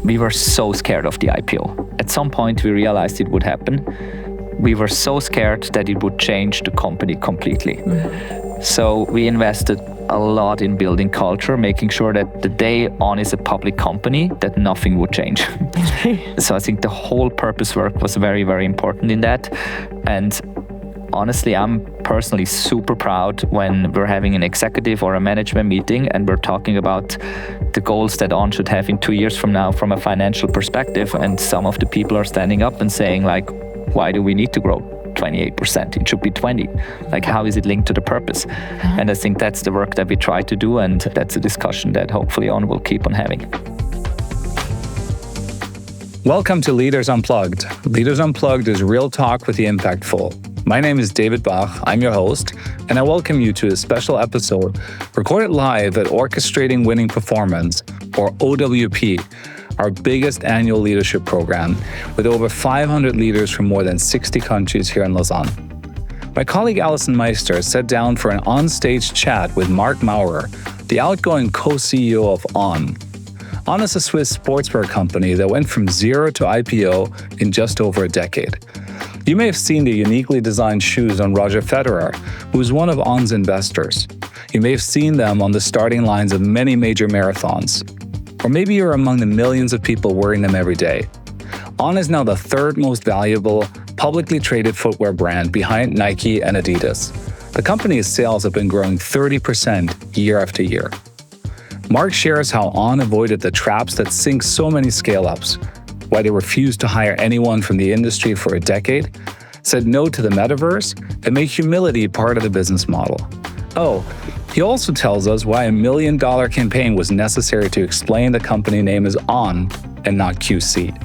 we were so scared of the IPO. At some point, we realized it would happen. We were so scared that it would change the company completely. So we invested a lot in building culture, making sure that the day On is a public company, that nothing would change. So I think the whole purpose work was very, very important in that. And honestly, I'm personally super proud when we're having an executive or a management meeting and we're talking about the goals that On should have in 2 years from now from a financial perspective. And some of the people are standing up and saying like, why do we need to grow 28%? It should be 20. Like, how is it linked to the purpose? And I think that's the work that we try to do. And that's a discussion that hopefully On will keep on having. Welcome to Leaders Unplugged. Leaders Unplugged is real talk with the impactful. My name is David Bach, I'm your host, and I welcome you to a special episode recorded live at Orchestrating Winning Performance, or OWP, our biggest annual leadership program with over 500 leaders from more than 60 countries here in Lausanne. My colleague Alyson Meister sat down for an on-stage chat with Marc Maurer, the outgoing co-CEO of On. On is a Swiss sportswear company that went from zero to IPO in just over a decade. You may have seen the uniquely designed shoes on Roger Federer, who is one of On's investors. You may have seen them on the starting lines of many major marathons. Or maybe you're among the millions of people wearing them every day. On is now the third most valuable, publicly traded footwear brand behind Nike and Adidas. The company's sales have been growing 30% year after year. Marc shares how On avoided the traps that sink so many scale-ups, why they refused to hire anyone from the industry for a decade, said no to the metaverse, and made humility part of the business model. Oh, he also tells us why $1 million campaign was necessary to explain the company name is On and not QC.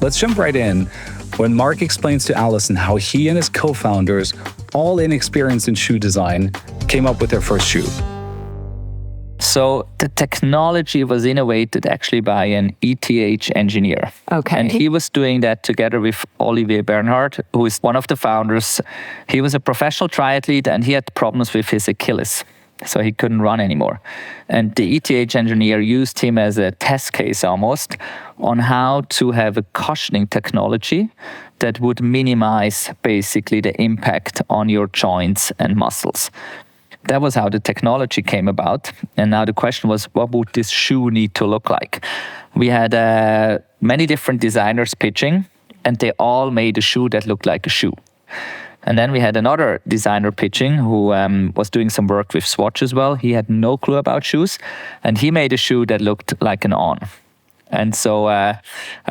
Let's jump right in when Marc explains to Alyson how he and his co-founders, all inexperienced in shoe design, came up with their first shoe. So the technology was innovated actually by an ETH engineer. Okay. And he was doing that together with Olivier Bernhard, who is one of the founders. He was a professional triathlete and he had problems with his Achilles. So he couldn't run anymore. And the ETH engineer used him as a test case almost on how to have a cushioning technology that would minimize basically the impact on your joints and muscles. That was how the technology came about. And now the question was, what would this shoe need to look like? We had many different designers pitching, and they all made a shoe that looked like a shoe. And then we had another designer pitching who was doing some work with Swatch as well. He had no clue about shoes, and he made a shoe that looked like an On. And so I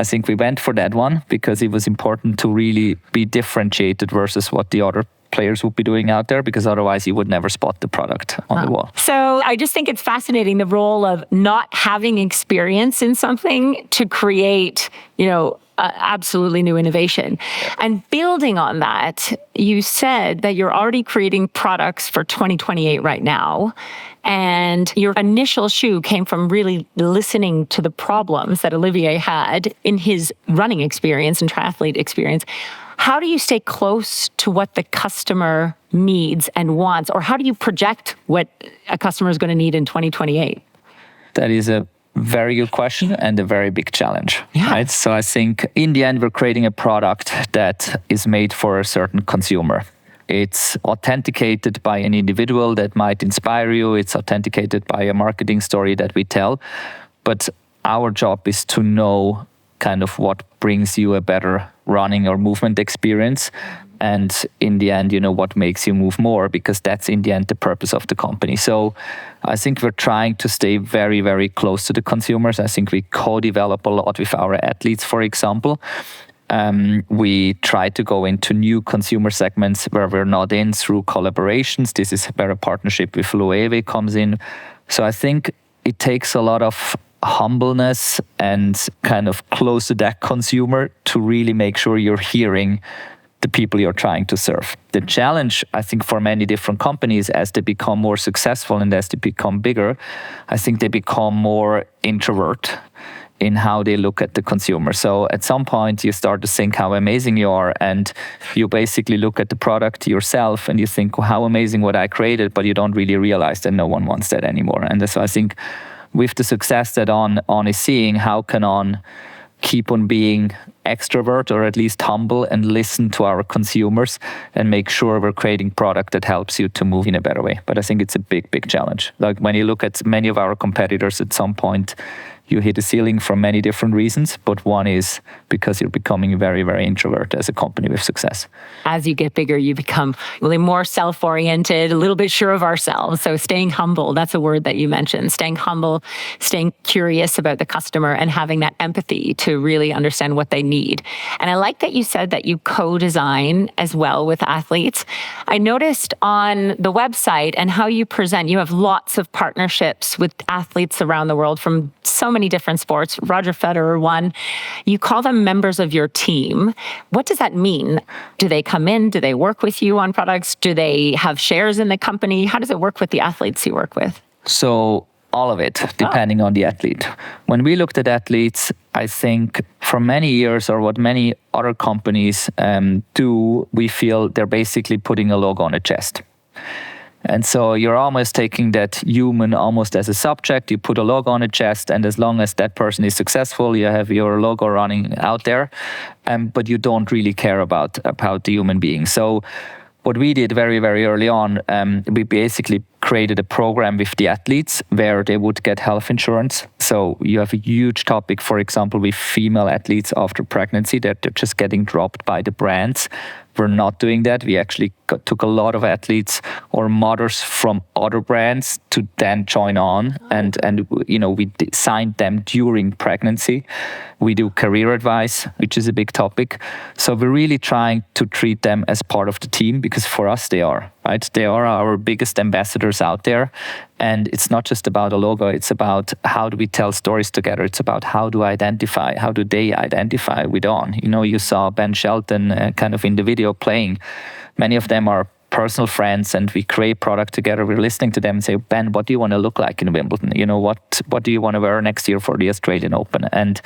think we went for that one because it was important to really be differentiated versus what the other players would be doing out there, because otherwise you would never spot the product on the wall. So I just think it's fascinating, the role of not having experience in something to create, absolutely new innovation. Yeah. And building on that, you said that you're already creating products for 2028 right now. And your initial shoe came from really listening to the problems that Olivier had in his running experience and triathlete experience. How do you stay close to what the customer needs and wants, or how do you project what a customer is going to need in 2028? That is a very good question and a very big challenge. Yeah. Right? So I think in the end, we're creating a product that is made for a certain consumer. It's authenticated by an individual that might inspire you. It's authenticated by a marketing story that we tell. But our job is to know kind of what brings you a better running or movement experience. And in the end, what makes you move more, because that's in the end the purpose of the company. So I think we're trying to stay very, very close to the consumers. I think we co-develop a lot with our athletes, for example. We try to go into new consumer segments where we're not in through collaborations. This is where a partnership with Loewe comes in. So I think it takes a lot of humbleness and kind of close to that consumer to really make sure you're hearing the people you're trying to serve. The challenge, I think, for many different companies as they become more successful and as they become bigger, I think they become more introvert in how they look at the consumer. So at some point you start to think how amazing you are, and you basically look at the product yourself and you think, well, how amazing what I created, but you don't really realize that no one wants that anymore. And so I think with the success that On is seeing, how can On keep on being extrovert or at least humble and listen to our consumers and make sure we're creating product that helps you to move in a better way. But I think it's a big, big challenge. Like when you look at many of our competitors, at some point you hit a ceiling for many different reasons, but one is because you're becoming very, very introvert as a company with success. As you get bigger, you become really more self-oriented, a little bit sure of ourselves. So staying humble, that's a word that you mentioned. Staying humble, staying curious about the customer and having that empathy to really understand what they need. And I like that you said that you co-design as well with athletes. I noticed on the website and how you present, you have lots of partnerships with athletes around the world from so many different sports. Roger Federer won. You call them members of your team. What does that mean? Do they come in? Do they work with you on products? Do they have shares in the company? How does it work with the athletes you work with? So all of it, depending on the athlete. When we looked at athletes, I think for many years, or what many other companies do, we feel they're basically putting a logo on a chest. And so you're almost taking that human almost as a subject. You put a logo on a chest, and as long as that person is successful, you have your logo running out there. But you don't really care about the human being. So what we did very, very early on, we basically created a program with the athletes where they would get health insurance. So you have a huge topic, for example, with female athletes after pregnancy, that they're just getting dropped by the brands. We're not doing that. We actually took a lot of athletes or mothers from other brands to then join on, and we signed them during pregnancy. We do career advice, which is a big topic. So we're really trying to treat them as part of the team, because for us they are, right? They are our biggest ambassadors out there. And it's not just about a logo, it's about how do we tell stories together. It's about how do they identify with On. You saw Ben Shelton kind of in the video playing. Many of them are personal friends, and we create product together. We're listening to them and say, Ben, what do you want to look like in Wimbledon? What do you want to wear next year for the Australian Open? And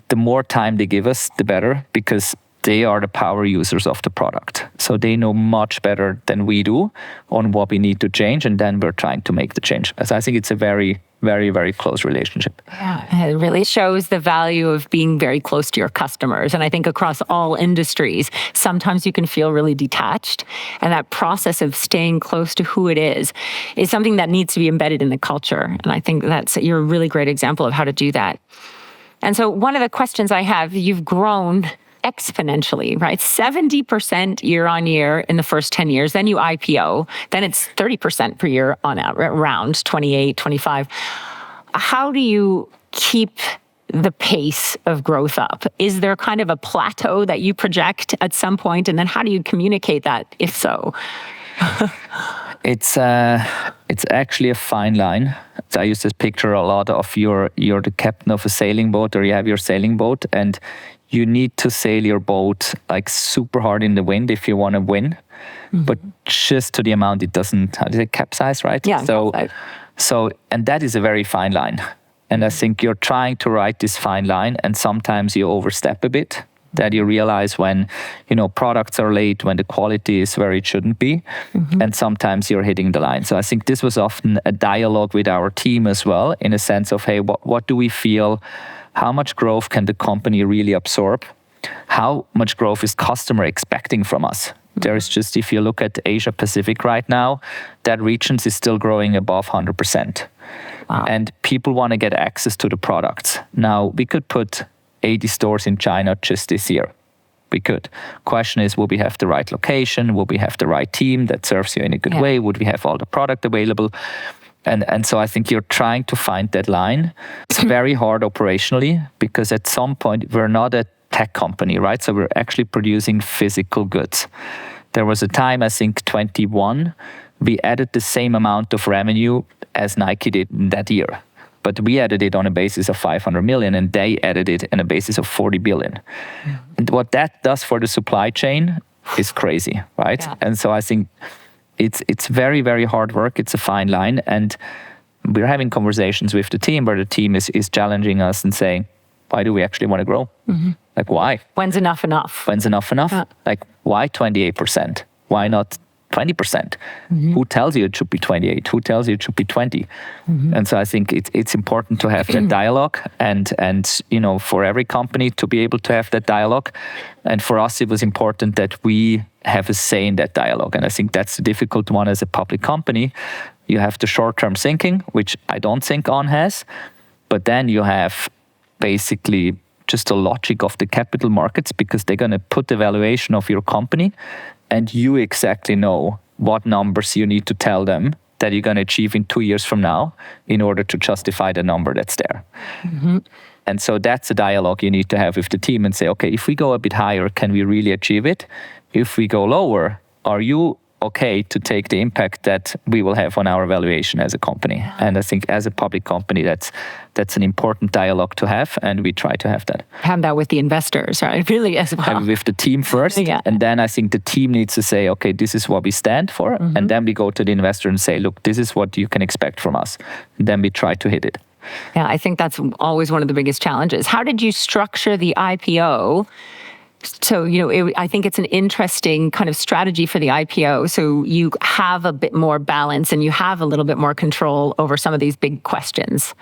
the more time they give us, the better, because they are the power users of the product. So they know much better than we do on what we need to change, and then we're trying to make the change. So I think it's a very, very, very close relationship. Yeah, it really shows the value of being very close to your customers. And I think across all industries, sometimes you can feel really detached. And that process of staying close to who it is something that needs to be embedded in the culture. And I think you're a really great example of how to do that. And so one of the questions I have, you've grown exponentially, right? 70% year on year in the first 10 years. Then you IPO. Then it's 30% per year on around 28, 25. How do you keep the pace of growth up? Is there kind of a plateau that you project at some point? And then how do you communicate that, if so? It's actually a fine line. So I use this picture a lot of you're the captain of a sailing boat, or you have your sailing boat, and you need to sail your boat like super hard in the wind if you want to win, but just to the amount it doesn't, how do they capsize, right? Yeah. So, and that is a very fine line. And I think you're trying to ride this fine line, and sometimes you overstep a bit, that you realize when, products are late, when the quality is where it shouldn't be, and sometimes you're hitting the line. So I think this was often a dialogue with our team as well, in a sense of, hey, what do we feel? How much growth can the company really absorb? How much growth is customer expecting from us? There is just, if you look at Asia Pacific right now, that region is still growing above 100%. Wow. And people want to get access to the products. Now, we could put 80 stores in China just this year. We could. Question is, will we have the right location? Will we have the right team that serves you in a good way? Would we have all the product available? And so I think you're trying to find that line. It's very hard operationally, because at some point we're not a tech company, right? So we're actually producing physical goods. There was a time, I think 21, we added the same amount of revenue as Nike did in that year. But we added it on a basis of 500 million, and they added it on a basis of 40 billion. Yeah. And what that does for the supply chain is crazy, right? Yeah. And so I think it's very, very hard work. It's a fine line. And we're having conversations with the team where the team is challenging us and saying, why do we actually want to grow? Like, why? When's enough enough? When's enough enough? Yeah. Like, why 28%? Why not 20%. Who tells you it should be 28? Who tells you it should be 20? And so I think it's important to have that dialogue and for every company to be able to have that dialogue. And for us, it was important that we have a say in that dialogue. And I think that's the difficult one as a public company. You have the short-term thinking, which I don't think On has, but then you have basically just the logic of the capital markets, because they're going to put the valuation of your company and you exactly know what numbers you need to tell them that you're going to achieve in 2 years from now in order to justify the number that's there. And so that's a dialogue you need to have with the team and say, okay, if we go a bit higher, can we really achieve it? If we go lower, are you okay to take the impact that we will have on our valuation as a company? And I think as a public company, that's an important dialogue to have, and we try to have that. Have that with the investors, right? Really as well. Have it with the team first, and then I think the team needs to say, okay, this is what we stand for, and then we go to the investor and say, look, this is what you can expect from us. And then we try to hit it. Yeah, I think that's always one of the biggest challenges. How did you structure the IPO? So, I think it's an interesting kind of strategy for the IPO. So you have a bit more balance and you have a little bit more control over some of these big questions.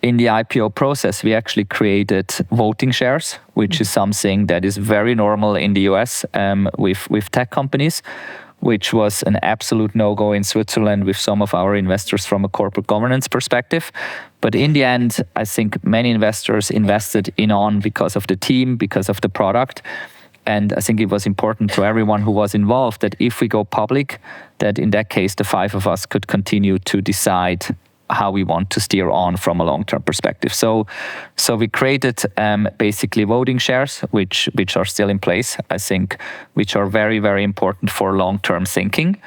In the IPO process, we actually created voting shares, which is something that is very normal in the US with tech companies, which was an absolute no-go in Switzerland with some of our investors from a corporate governance perspective. But in the end, I think many investors invested in On because of the team, because of the product. And I think it was important to everyone who was involved that if we go public, that in that case, the 5 of us could continue to decide how we want to steer On from a long-term perspective. So we created basically voting shares, which are still in place, I think, which are very, very important for long-term thinking.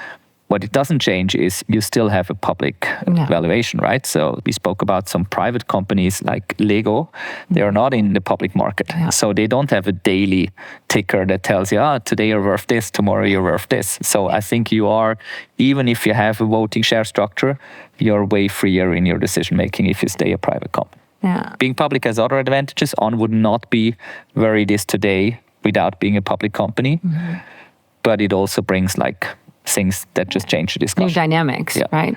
What it doesn't change is you still have a public valuation, right? So we spoke about some private companies like Lego. They are not in the public market. So they don't have a daily ticker that tells you, today you're worth this, tomorrow you're worth this. So I think you are, even if you have a voting share structure, you're way freer in your decision-making if you stay a private company. Being public has other advantages. On would not be where it is today without being a public company. But it also brings things that just change the discussion. New dynamics, right?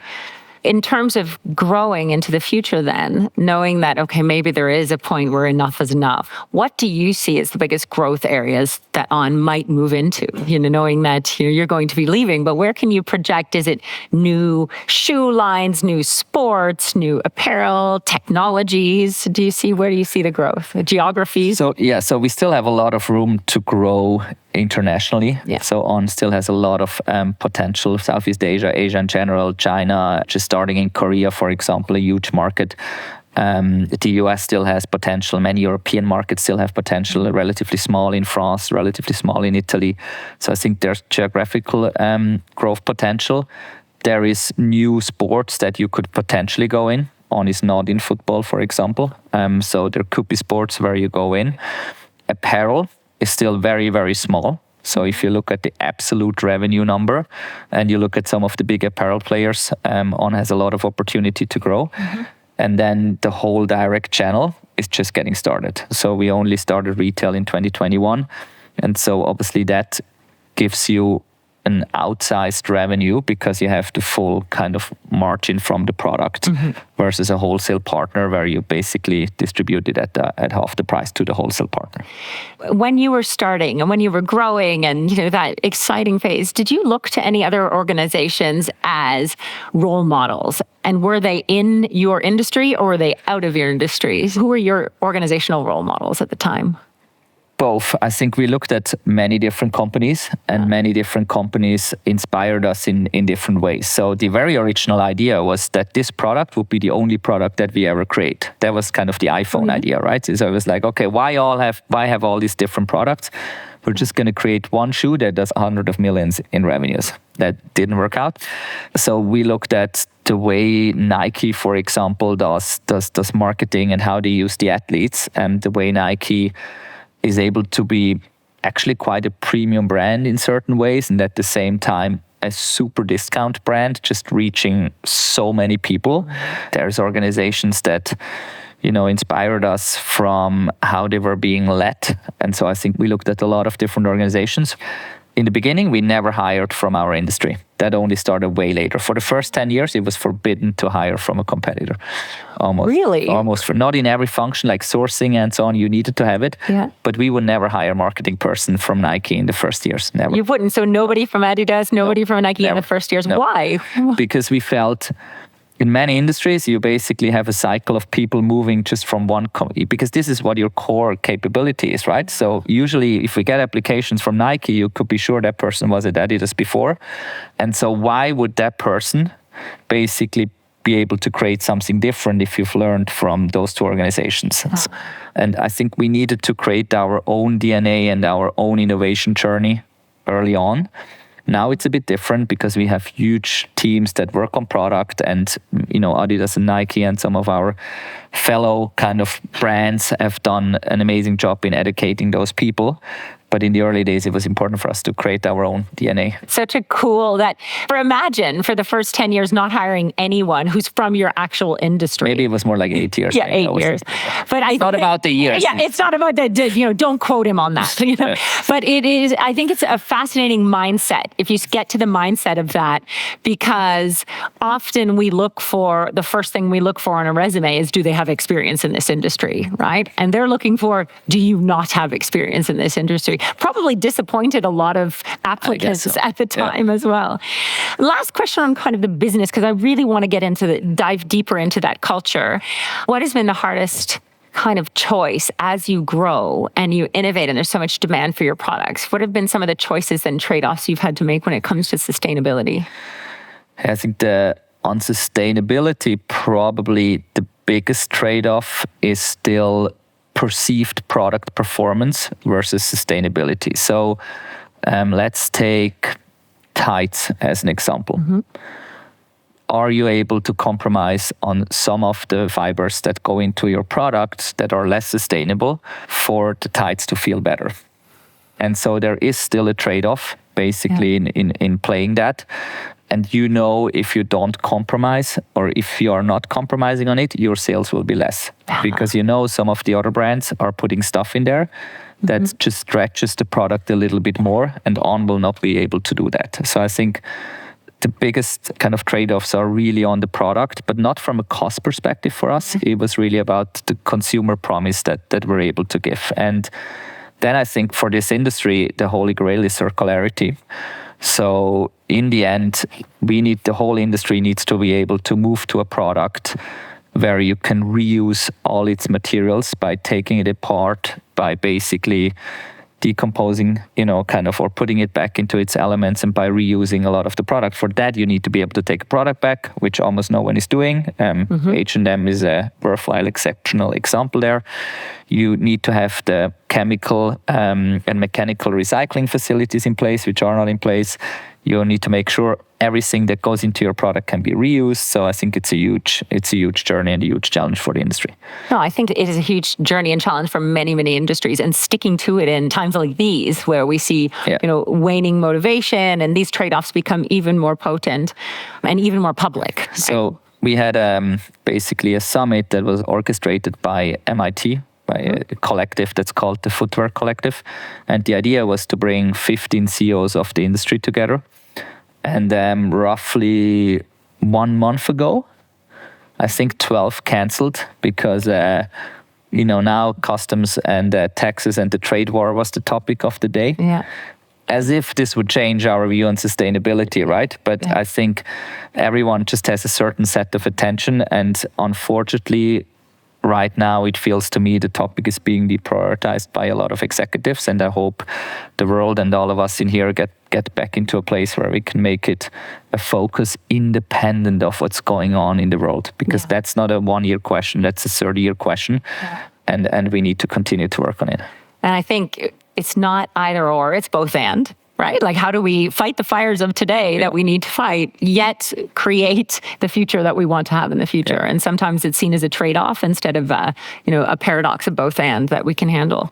In terms of growing into the future then, knowing that, okay, maybe there is a point where enough is enough, what do you see as the biggest growth areas that On might move into? Knowing that you're going to be leaving, but where can you project? Is it new shoe lines, new sports, new apparel, technologies? Where do you see the growth? Geographies? So we still have a lot of room to grow internationally. So On still has a lot of potential. Southeast Asia, Asia in general, China, just starting in Korea, for example, a huge market. The US still has potential. Many European markets still have potential, relatively small in France, relatively small in Italy. So I think there's geographical growth potential. There is new sports that you could potentially go in. On is not in football, for example. So there could be sports where you go in. Apparel is still very, very small. So if you look at the absolute revenue number and you look at some of the big apparel players, On has a lot of opportunity to grow. And then the whole direct channel is just getting started. So we only started retail in 2021. And so obviously that gives you an outsized revenue because you have the full kind of margin from the product versus a wholesale partner where you basically distribute it at half the price to the wholesale partner. When you were starting and when you were growing and that exciting phase, did you look to any other organizations as role models? And were they in your industry or were they out of your industries? Who were your organizational role models at the time? Both. I think we looked at many different companies and many different companies inspired us in different ways. So the very original idea was that this product would be the only product that we ever create. That was kind of the iPhone idea, right? So it was like, okay, why have all these different products? We're just going to create one shoe that does 100 of millions in revenues. That didn't work out. So we looked at the way Nike, for example, does marketing and how they use the athletes, and the way Nike is able to be actually quite a premium brand in certain ways, and at the same time a super discount brand, just reaching so many people. There's organizations that inspired us from how they were being led. And so I think we looked at a lot of different organizations. in the beginning, we never hired from our industry. That only started way later. For the first 10 years, it was forbidden to hire from a competitor. Almost. Really? Almost. Not in every function, like sourcing and so on, you needed to have it. Yeah. But we would never hire a marketing person from Nike in the first years. Never. You wouldn't. So nobody from Adidas, nobody from Nike in the first years. No. Why? Because we felt in many industries, you basically have a cycle of people moving just from one company, because this is what your core capability is, right? So usually if we get applications from Nike, you could be sure that person was at Adidas before. And so why would that person basically be able to create something different if you've learned from those two organizations? And I think we needed to create our own DNA and our own innovation journey early on. Now it's a bit different because we have huge teams that work on product, and Adidas and Nike and some of our fellow kind of brands have done an amazing job in educating those people. But in the early days, it was important for us to create our own DNA. Such a cool imagine for the first 10 years not hiring anyone who's from your actual industry. Maybe it was more like 8 years. Yeah, 8 years. But it's not about the years. Yeah, it's not about that. Don't quote him on that. But it is. I think it's a fascinating mindset if you get to the mindset of that, because often the first thing we look for on a resume is, do they have experience in this industry, right? And they're looking for, do you not have experience in this industry? Probably disappointed a lot of applicants at the time as well. Last question on kind of the business, because I really want to dive deeper into that culture. What has been the hardest kind of choice as you grow and you innovate and there's so much demand for your products? What have been some of the choices and trade-offs you've had to make when it comes to sustainability? I think on sustainability, probably the biggest trade-off is still perceived product performance versus sustainability. So let's take tights as an example. Mm-hmm. Are you able to compromise on some of the fibers that go into your products that are less sustainable for the tights to feel better? And so there is still a trade-off basically in playing that. And if you don't compromise, or if you are not compromising on it, your sales will be less. Because some of the other brands are putting stuff in there that just stretches the product a little bit more, and On will not be able to do that. So I think the biggest kind of trade-offs are really on the product, but not from a cost perspective for us. It was really about the consumer promise that we're able to give. And then I think for this industry, the holy grail is circularity. So in the end, the whole industry needs to be able to move to a product where you can reuse all its materials by taking it apart, by basically decomposing, or putting it back into its elements, and by reusing a lot of the product. For that, you need to be able to take a product back, which almost no one is doing. H&M is a worthwhile, exceptional example there. You need to have the chemical and mechanical recycling facilities in place, which are not in place. You need to make sure everything that goes into your product can be reused. So I think it's a huge journey and a huge challenge for the industry. No, I think it is a huge journey and challenge for many, many industries, and sticking to it in times like these where we see, waning motivation, and these trade-offs become even more potent and even more public. So we had basically a summit that was orchestrated by MIT, by a collective that's called the Footwear Collective. And the idea was to bring 15 CEOs of the industry together. And roughly 1 month ago, I think 12 canceled because, now customs and taxes and the trade war was the topic of the day. Yeah. As if this would change our view on sustainability, right? But I think everyone just has a certain set of attention. And unfortunately, right now, it feels to me the topic is being deprioritized by a lot of executives, and I hope the world and all of us in here get back into a place where we can make it a focus independent of what's going on in the world, because that's not a 1-year question, that's a 30-year question, and we need to continue to work on it. And I think it's not either or, it's both and. Right? Like, how do we fight the fires of today that we need to fight, yet create the future that we want to have in the future? And sometimes it's seen as a trade-off instead of, a paradox of both and that we can handle.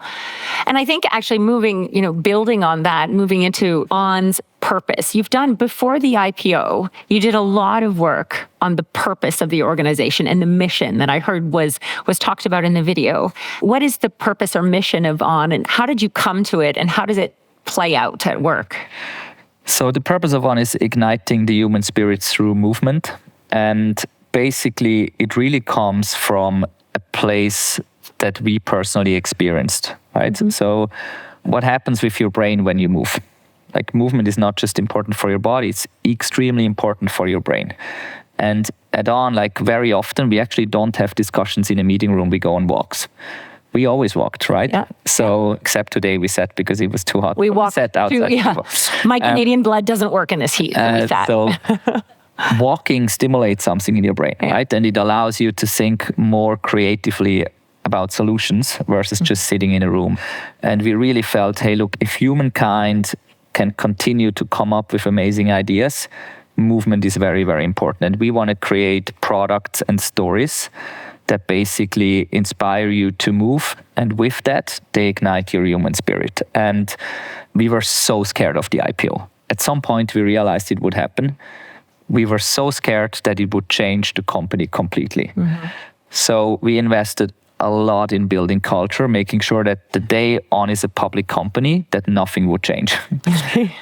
And I think actually building on that, moving into On's purpose. You've done, before the IPO, you did a lot of work on the purpose of the organization and the mission that I heard was talked about in the video. What is the purpose or mission of On, and how did you come to it, and how does it play out at work? So the purpose of one is igniting the human spirit through movement. And basically, it really comes from a place that we personally experienced, right? So what happens with your brain when you move? Like, movement is not just important for your body, it's extremely important for your brain. And at On, like, very often, we actually don't have discussions in a meeting room, we go on walks. We always walked, right? Yeah. So, except today we sat because it was too hot. We walked sat outside. My Canadian blood doesn't work in this heat. With that. So walking stimulates something in your brain, right? And it allows you to think more creatively about solutions versus just sitting in a room. And we really felt, hey, look, if humankind can continue to come up with amazing ideas, movement is very, very important. And we want to create products and stories that basically inspire you to move. And with that, they ignite your human spirit. And we were so scared of the IPO. At some point, we realized it would happen. We were so scared that it would change the company completely. So we invested a lot in building culture, making sure that the day On is a public company, that nothing would change.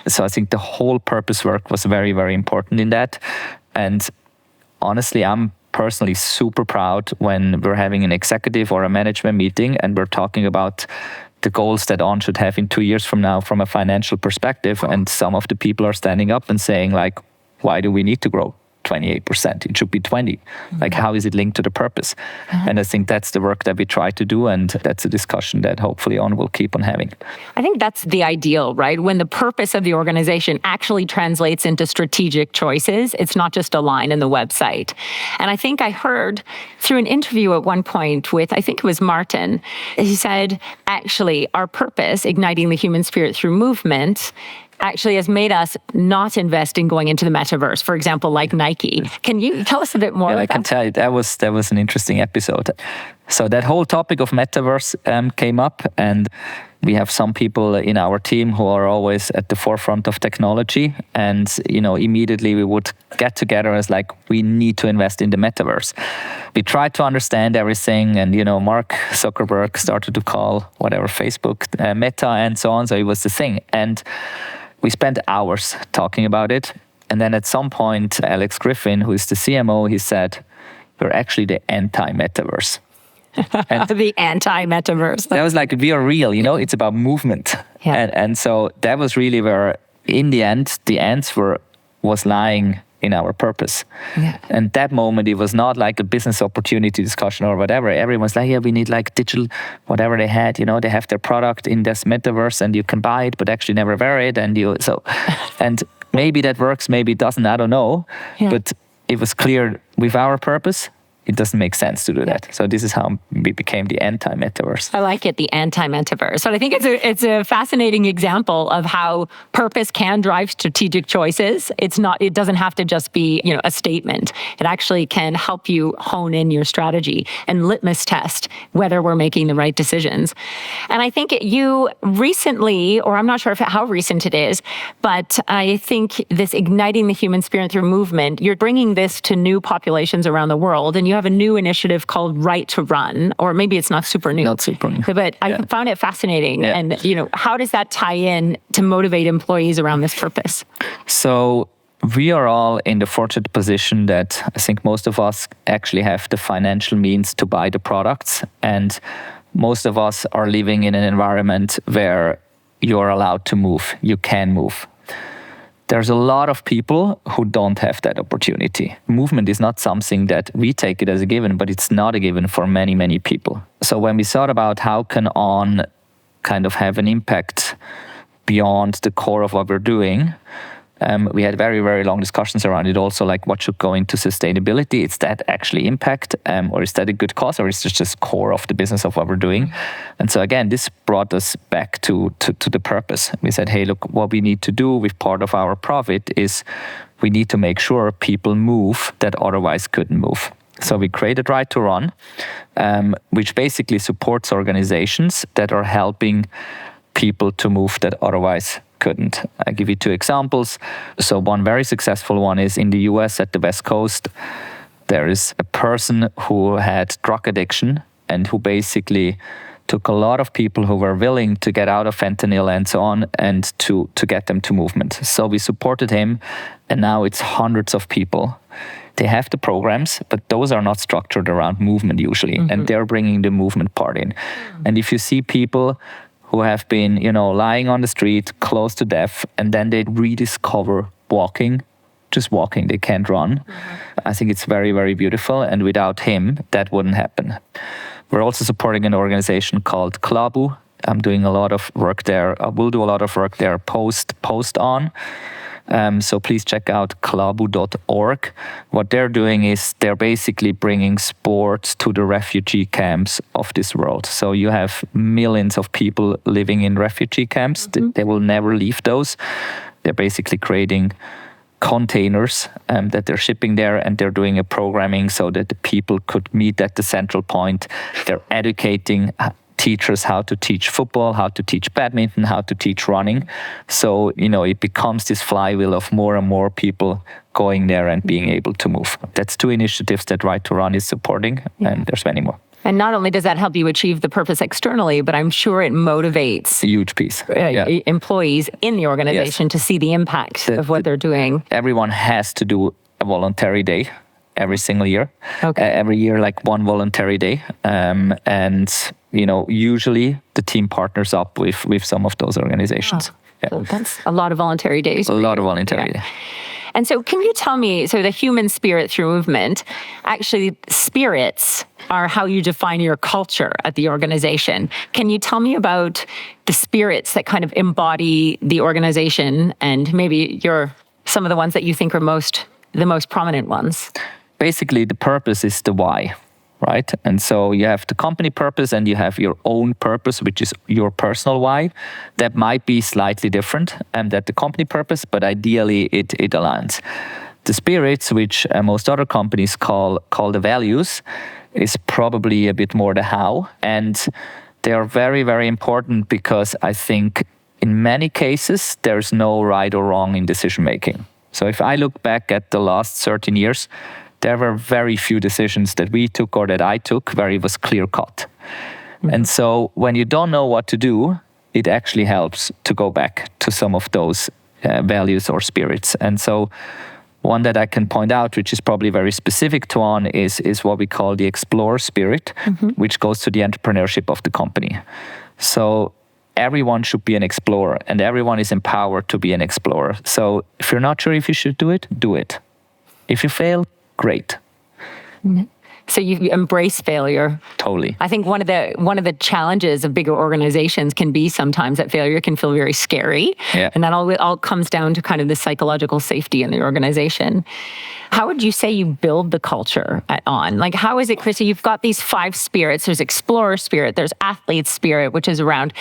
So I think the whole purpose work was very, very important in that. And honestly, I'm personally super proud when we're having an executive or a management meeting and we're talking about the goals that On should have in 2 years from now from a financial perspective. And some of the people are standing up and saying, like, why do we need to grow 28%? It should be 20. Like, how is it linked to the purpose? And I think that's the work that we try to do. And that's a discussion that hopefully On will keep on having. I think that's the ideal, right? When the purpose of the organization actually translates into strategic choices, it's not just a line in the website. And I think I heard through an interview at one point with, I think it was Martin, he said, actually, our purpose, igniting the human spirit through movement, actually has made us not invest in going into the metaverse, for example, like Nike. Can you tell us a bit more about that? I can tell you, that was an interesting episode. So that whole topic of metaverse came up, and we have some people in our team who are always at the forefront of technology. And, immediately we would get together as like, we need to invest in the metaverse. We tried to understand everything, and, Mark Zuckerberg started to call whatever Facebook, Meta, and so on. So it was the thing. And we spent hours talking about it. And then at some point, Alex Griffin, who is the CMO, he said, we're actually the anti-metaverse. The anti-metaverse. That was like, we are real, it's about movement. Yeah. And so that was really where, in the end, the answer was lying in our purpose. Yeah. And that moment, it was not like a business opportunity discussion or whatever. Everyone's like, yeah, we need like digital, whatever they had, they have their product in this metaverse and you can buy it, but actually never wear it. And and maybe that works, maybe it doesn't, I don't know. Yeah. But it was clear with our purpose, it doesn't make sense to do that. So this is how we became the anti-metaverse. I like it, the anti-metaverse. But I think it's a fascinating example of how purpose can drive strategic choices. It doesn't have to just be, a statement. It actually can help you hone in your strategy and litmus test whether we're making the right decisions. And I think you recently, or I'm not sure how recent it is, but I think this igniting the human spirit through movement, you're bringing this to new populations around the world, and you have a new initiative called Right to Run, or maybe it's not super new. Not super new. But I found it fascinating. Yeah. And, how does that tie in to motivate employees around this purpose? So we are all in the fortunate position that I think most of us actually have the financial means to buy the products. And most of us are living in an environment where you're allowed to move. You can move. There's a lot of people who don't have that opportunity. Movement is not something that we take it as a given, but it's not a given for many, many people. So when we thought about how can On kind of have an impact beyond the core of what we're doing, we had very, very long discussions around it also, like what should go into sustainability. Is that actually impact, or is that a good cause, or is it just core of the business of what we're doing? And so again, this brought us back to the purpose. We said, hey, look, what we need to do with part of our profit is we need to make sure people move that otherwise couldn't move. So we created Right to Run, which basically supports organizations that are helping people to move that otherwise couldn't. I'll give you 2 examples. So one very successful one is in the US at the West Coast. There is a person who had drug addiction and who basically took a lot of people who were willing to get out of fentanyl and so on, and to get them to movement. So we supported him, and now it's hundreds of people. They have the programs, but those are not structured around movement usually, and they're bringing the movement part in. And if you see people who have been, lying on the street, close to death, and then they rediscover walking, just walking, they can't run. I think it's very, very beautiful, and without him, that wouldn't happen. We're also supporting an organization called Klabu. I'm doing a lot of work there. I will do a lot of work there post on. So please check out klabu.org. What they're doing is they're basically bringing sports to the refugee camps of this world. So you have millions of people living in refugee camps. They will never leave those. They're basically creating containers that they're shipping there, and they're doing a programming so that the people could meet at the central point. They're educating teachers how to teach football, how to teach badminton, how to teach running. So, it becomes this flywheel of more and more people going there and being able to move. That's 2 initiatives that Right to Run is supporting, and there's many more. And not only does that help you achieve the purpose externally, but I'm sure it motivates a huge piece. Employees in the organization to see the impact of what they're doing. Everyone has to do a voluntary day every single year. Okay. Every year, like one voluntary day. And, usually the team partners up with some of those organizations. So that's a lot of voluntary days. A lot of voluntary days. And so can you tell me, so the human spirit through movement, actually spirits are how you define your culture at the organization. Can you tell me about the spirits that kind of embody the organization, and maybe some of the ones that you think are the most prominent ones? Basically, the purpose is the why, right? And so you have the company purpose and you have your own purpose, which is your personal why. That might be slightly different than the company purpose, but ideally it aligns. The spirits, which most other companies call the values, is probably a bit more the how. And they are very, very important because I think in many cases, there's no right or wrong in decision making. So if I look back at the last 13 years, there were very few decisions that we took or that I took where it was clear cut. And so when you don't know what to do, it actually helps to go back to some of those values or spirits. And so one that I can point out, which is probably very specific to On, is what we call the explorer spirit, which goes to the entrepreneurship of the company. So everyone should be an explorer, and everyone is empowered to be an explorer. So if you're not sure if you should do it, do it. If you fail, great. So you embrace failure. Totally. I think one of the challenges of bigger organizations can be sometimes that failure can feel very scary. Yeah. And that all comes down to kind of the psychological safety in the organization. How would you say you build the culture at On? Like, how is it, Chrissy? You've got these 5 spirits. There's explorer spirit. There's athlete spirit, which is around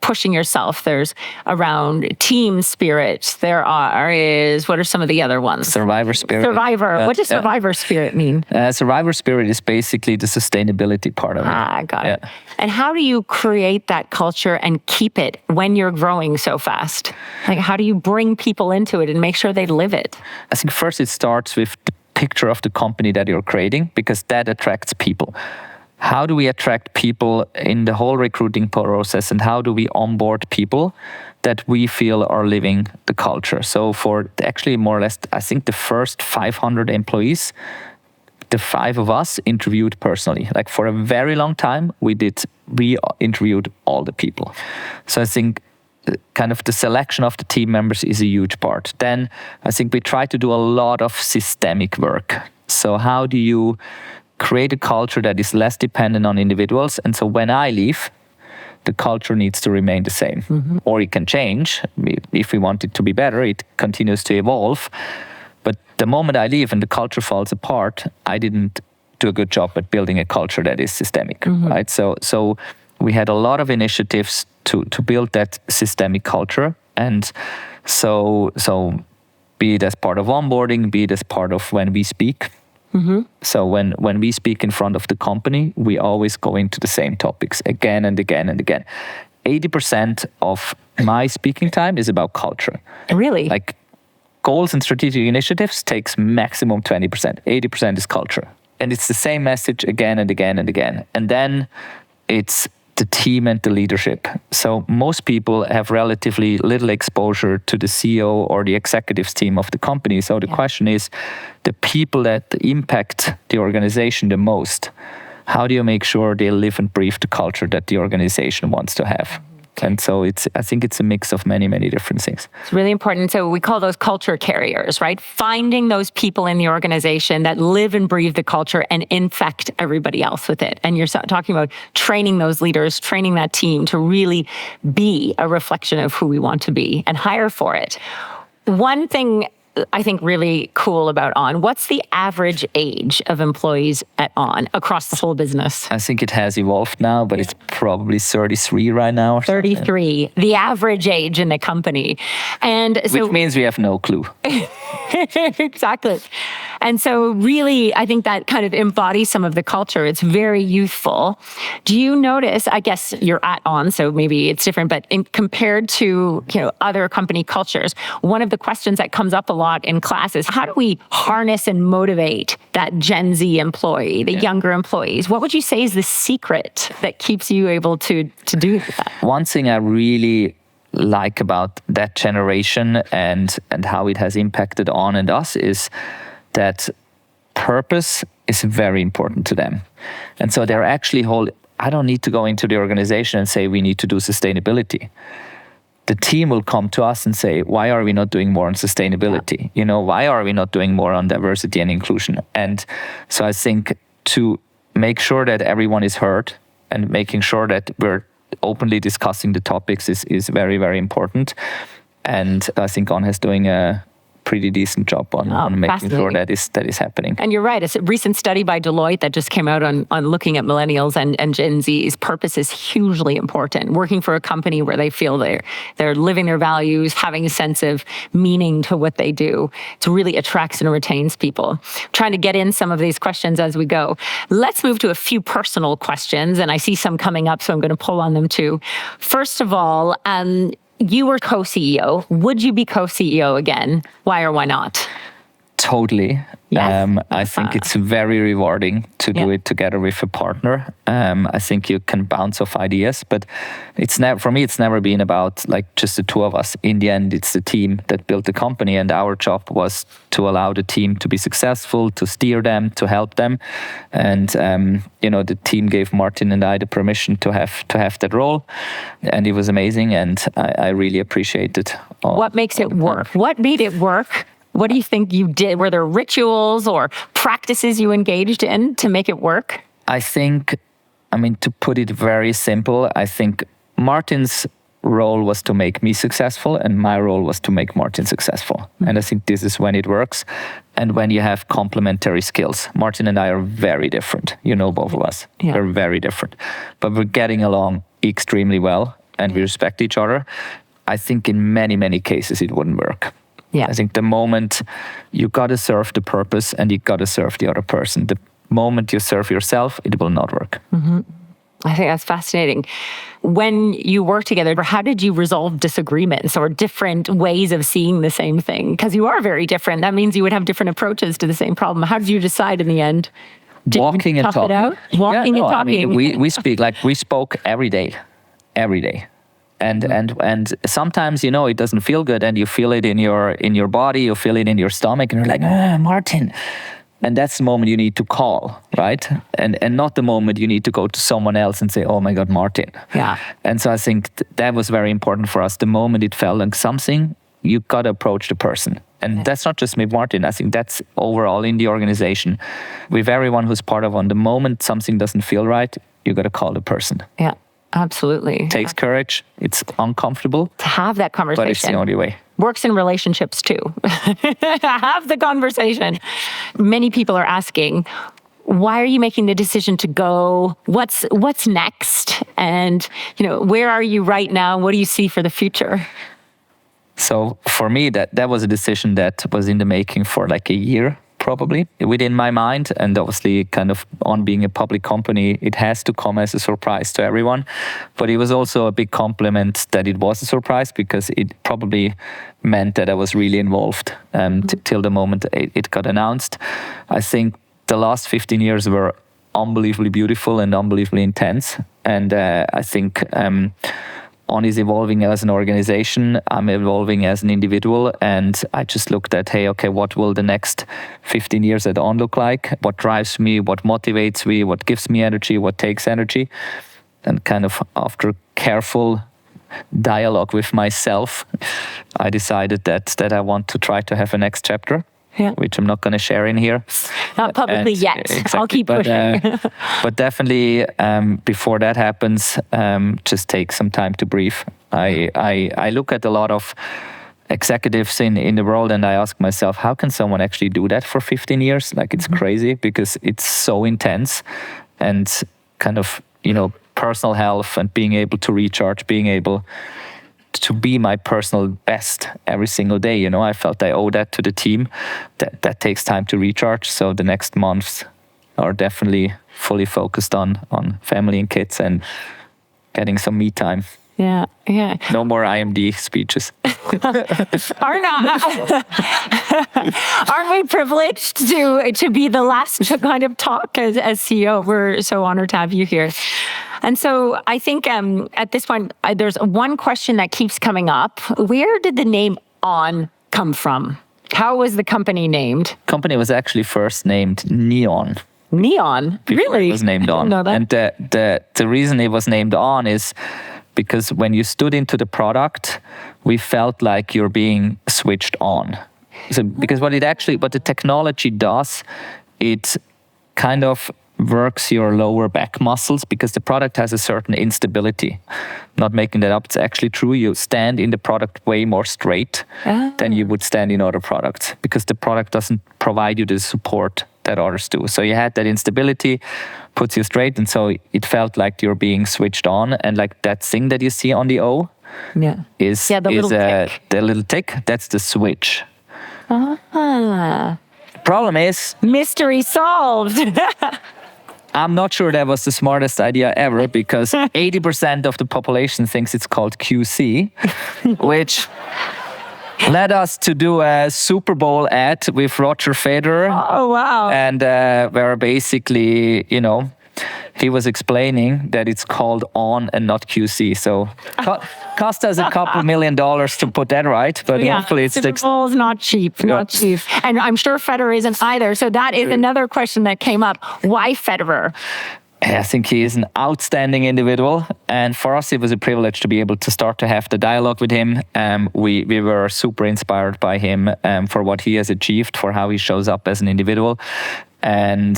pushing yourself. There's around team spirit. What are some of the other ones? Survivor spirit. Survivor. What does survivor spirit mean? Survivor spirit is basically the sustainability part of it. Got it. And how do you create that culture and keep it when you're growing so fast? Like, how do you bring people into it and make sure they live it? I think first it starts with the picture of the company that you're creating, because that attracts people. How do we attract people in the whole recruiting process, and how do we onboard people that we feel are living the culture? So for actually more or less, I think the first 500 employees, the 5 of us interviewed personally. Like for a very long time, we interviewed all the people. So I think kind of the selection of the team members is a huge part. Then I think we try to do a lot of systemic work. So how do you create a culture that is less dependent on individuals? And so when I leave, the culture needs to remain the same. Or it can change. If we want it to be better, it continues to evolve. But the moment I leave and the culture falls apart, I didn't do a good job at building a culture that is systemic, right? So we had a lot of initiatives to build that systemic culture. And so be it as part of onboarding, be it as part of when we speak. So when we speak in front of the company, we always go into the same topics again and again and again. 80% of my speaking time is about culture. Really? Like goals and strategic initiatives takes maximum 20%. 80% is culture. And it's the same message again and again and again. And then it's the team and the leadership. So most people have relatively little exposure to the CEO or the executives team of the company. So the question is, the people that impact the organization the most, how do you make sure they live and breathe the culture that the organization wants to have? And so I think it's a mix of many, many different things. It's really important. So we call those culture carriers, right? Finding those people in the organization that live and breathe the culture and infect everybody else with it. And you're talking about training those leaders, training that team to really be a reflection of who we want to be and hire for it. One thing I think really cool about On, what's the average age of employees at On across the whole business? I think it has evolved now, but it's probably 33 right now. 33, the average age in the company. And so, which means we have no clue. Exactly. And so really, I think that kind of embodies some of the culture. It's very youthful. Do you notice, I guess you're at On, so maybe it's different, but compared to other company cultures, one of the questions that comes up a lot in class is, how do we harness and motivate that Gen Z employee, the younger employees? What would you say is the secret that keeps you able to do that? One thing I really like about that generation and how it has impacted On and us is that purpose is very important to them. And so they're actually I don't need to go into the organization and say we need to do sustainability. The team will come to us and say, why are we not doing more on sustainability? Why are we not doing more on diversity and inclusion? And so I think to make sure that everyone is heard and making sure that we're openly discussing the topics is very, very important. And I think On is doing a pretty decent job on making sure that is happening. And you're right. It's a recent study by Deloitte that just came out on looking at millennials and Gen Z's. Purpose is hugely important. Working for a company where they feel they're living their values, having a sense of meaning to what they do. It really attracts and retains people. Trying to get in some of these questions as we go. Let's move to a few personal questions, and I see some coming up, so I'm going to pull on them too. First of all, you were co-CEO. Would you be co-CEO again? Why or why not? Totally. Yes. I think it's very rewarding to do it together with a partner. I think you can bounce off ideas, but for me, it's never been about just the two of us. In the end, it's the team that built the company, and our job was to allow the team to be successful, to steer them, to help them. And the team gave Martin and I the permission to have that role, and it was amazing. And I really appreciate it. What makes it work? What made it work? What do you think you did? Were there rituals or practices you engaged in to make it work? I think, to put it very simple, I think Martin's role was to make me successful and my role was to make Martin successful. Mm-hmm. And I think this is when it works. And when you have complementary skills. Martin and I are very different. Both of us. Yeah. We're very different. But we're getting along extremely well and we respect each other. I think in many, many cases it wouldn't work. Yeah. I think the moment you got to serve the purpose and you got to serve the other person, the moment you serve yourself, it will not work. Mm-hmm. I think that's fascinating. When you work together, how did you resolve disagreements or different ways of seeing the same thing? Because you are very different. That means you would have different approaches to the same problem. How did you decide in the end? Walking and talking. Walking and talking. We spoke every day. And sometimes it doesn't feel good, and you feel it in your body, you feel it in your stomach, and you're like, Martin. And that's the moment you need to call, right? And not the moment you need to go to someone else and say, oh my God, Martin. Yeah. And so I think that was very important for us. The moment it felt like something, you got to approach the person. And that's not just with Martin. I think that's overall in the organization. With everyone who's part of On, the moment something doesn't feel right, you got to call the person. Yeah. Absolutely. It takes courage. It's uncomfortable. To have that conversation. But it's the only way. Works in relationships too. Have the conversation. Many people are asking, why are you making the decision to go? What's next? And, where are you right now? What do you see for the future? So for me, that was a decision that was in the making for a year. Probably within my mind, and obviously kind of On being a public company, it has to come as a surprise to everyone. But it was also a big compliment that it was a surprise, because it probably meant that I was really involved till the moment it got announced. I think the last 15 years were unbelievably beautiful and unbelievably intense. And I think On is evolving as an organization. I'm evolving as an individual. And I just looked at, hey, okay, what will the next 15 years at On look like? What drives me? What motivates me? What gives me energy? What takes energy? And kind of after careful dialogue with myself, I decided that I want to try to have a next chapter, which I'm not going to share in here. Not publicly yet. Exactly, I'll keep pushing. But definitely, before that happens, just take some time to breathe. I look at a lot of executives in the world and I ask myself, how can someone actually do that for 15 years? Like, it's crazy because it's so intense and kind of, personal health and being able to recharge, being able to be my personal best every single day. I felt I owe that to the team. That takes time to recharge. So the next months are definitely fully focused on family and kids and getting some me time. Yeah. No more IMD speeches. Aren't we privileged to be the last to kind of talk as CEO? We're so honored to have you here. And so I think at this point, there's one question that keeps coming up. Where did the name On come from? How was the company named? Company was actually first named Neon. Neon? Really? It was named On. I didn't know that. And the reason it was named On is because when you stood into the product, we felt like you're being switched on. So because what the technology does, it kind of works your lower back muscles because the product has a certain instability. Not making that up, it's actually true. You stand in the product way more straight than you would stand in other products because the product doesn't provide you the support that others do. So you had that instability, puts you straight, and so it felt like you're being switched on. And like that thing that you see on the O is the little tick. That's the switch. Ah. Problem is, mystery solved. I'm not sure that was the smartest idea ever because 80% of the population thinks it's called QC, which led us to do a Super Bowl ad with Roger Federer. Oh, wow. And where basically, he was explaining that it's called On and not QC. So cost us a couple $1 million to put that right, but hopefully it's Super Bowl is not cheap, not cheap. And I'm sure Federer isn't either. So that is another question that came up. Why Federer? I think he is an outstanding individual. And for us, it was a privilege to be able to start to have the dialogue with him. We were super inspired by him for what he has achieved, for how he shows up as an individual. And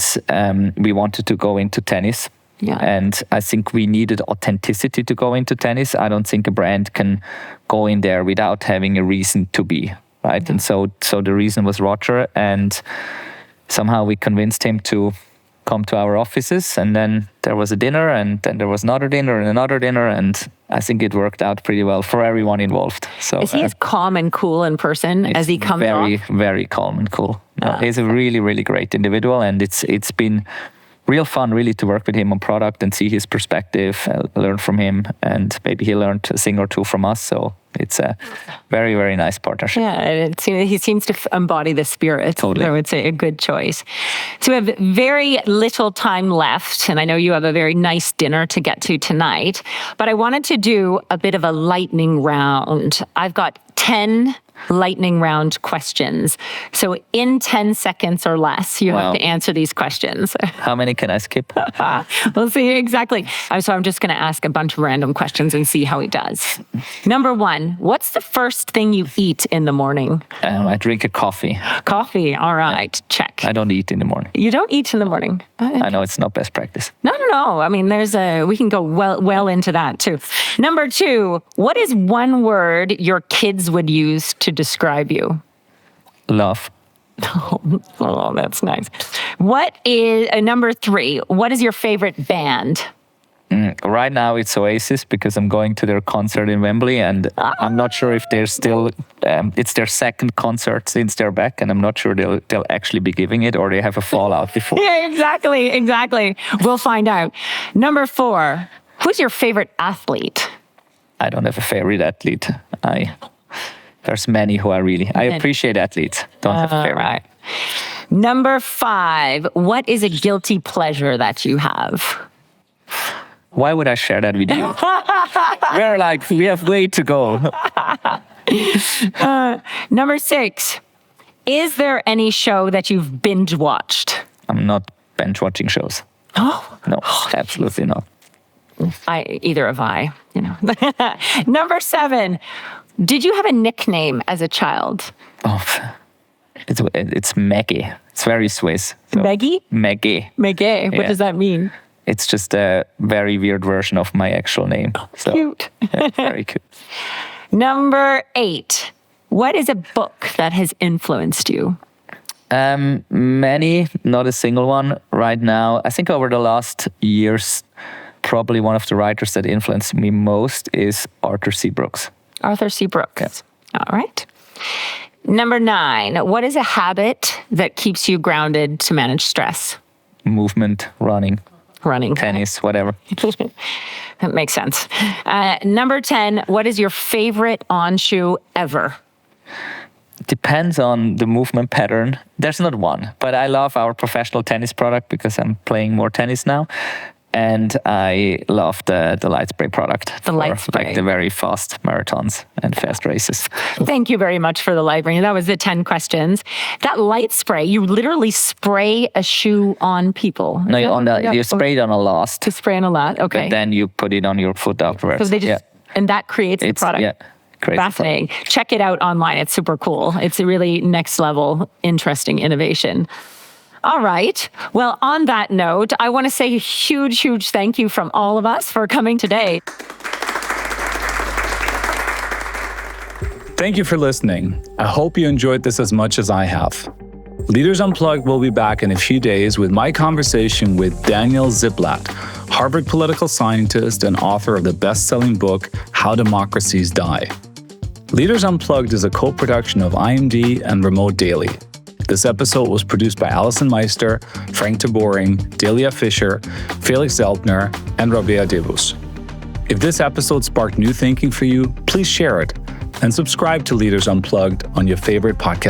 we wanted to go into tennis. Yeah. And I think we needed authenticity to go into tennis. I don't think a brand can go in there without having a reason to be, right? Yeah. And so the reason was Roger. And somehow we convinced him to come to our offices, and then there was a dinner, and then there was another dinner and another dinner, and I think it worked out pretty well for everyone involved. So is he as calm and cool in person as he comes off? Very calm and cool. He's a really, really great individual, and it's been real fun really to work with him on product and see his perspective, learn from him, and maybe he learned a thing or two from us. So it's a very, very nice partnership. Yeah, he seems to embody the spirit. Totally. I would say a good choice. So we have very little time left, and I know you have a very nice dinner to get to tonight, but I wanted to do a bit of a lightning round. I've got 10 lightning round questions. So in 10 seconds or less, you have to answer these questions. How many can I skip? We'll see exactly. So I'm just going to ask a bunch of random questions and see how he does. Number 1, what's the first thing you eat in the morning? I drink a coffee. Coffee. All right. Check. I don't eat in the morning. You don't eat in the morning? I know it's not best practice. No. I mean, we can go well into that too. Number 2, what is one word your kids would use to describe you? Love. Oh, that's nice. What is number 3? What is your favorite band? Right now it's Oasis because I'm going to their concert in Wembley, and I'm not sure if they're still. It's their second concert since they're back, and I'm not sure they'll actually be giving it, or they have a fallout before. Yeah, exactly. We'll find out. Number 4, who's your favorite athlete? I don't have a favorite athlete. There's many who I appreciate athletes. Don't have a favorite. Right. Number 5, what is a guilty pleasure that you have? Why would I share that with you? We have way to go. Number 6, is there any show that you've binge watched? I'm not binge watching shows. Oh, No, absolutely not. either have I, Number 7, did you have a nickname as a child? Oh, it's Maggie. It's very Swiss. So, Maggie? Maggie. Maggie. What Yeah. does that mean? It's just a very weird version of my actual name. So, Cute. yeah, very cute. Number 8, what is a book that has influenced you? Many, not a single one right now. I think over the last years, probably one of the writers that influenced me most is Arthur C. Brooks. Arthur C. Brooks. Yes. All right. Number 9, what is a habit that keeps you grounded to manage stress? Movement, running, Running. tennis, whatever. That makes sense. Number 10, what is your favorite on shoe ever? Depends on the movement pattern. There's not one, but I love our professional tennis product because I'm playing more tennis now. And I love the light spray product. The light spray. Like the very fast marathons and fast races. Thank you very much for the light spray. That was the 10 questions. That light spray, you literally spray a shoe on people. No, you spray it on a last. To spray on a lot, okay. But then you put it on your foot afterwards. So they just, and that creates the product. Yeah, creates Fascinating. Check it out online. It's super cool. It's a really next level, interesting innovation. All right. Well, on that note, I want to say a huge, huge thank you from all of us for coming today. Thank you for listening. I hope you enjoyed this as much as I have. Leaders Unplugged will be back in a few days with my conversation with Daniel Ziblatt, Harvard political scientist and author of the best-selling book, How Democracies Die. Leaders Unplugged is a co-production of IMD and Remote Daily. This episode was produced by Alyson Meister, Frank Taboring, Delia Fisher, Felix Zeltner, and Rabea Devus. If this episode sparked new thinking for you, please share it and subscribe to Leaders Unplugged on your favorite podcast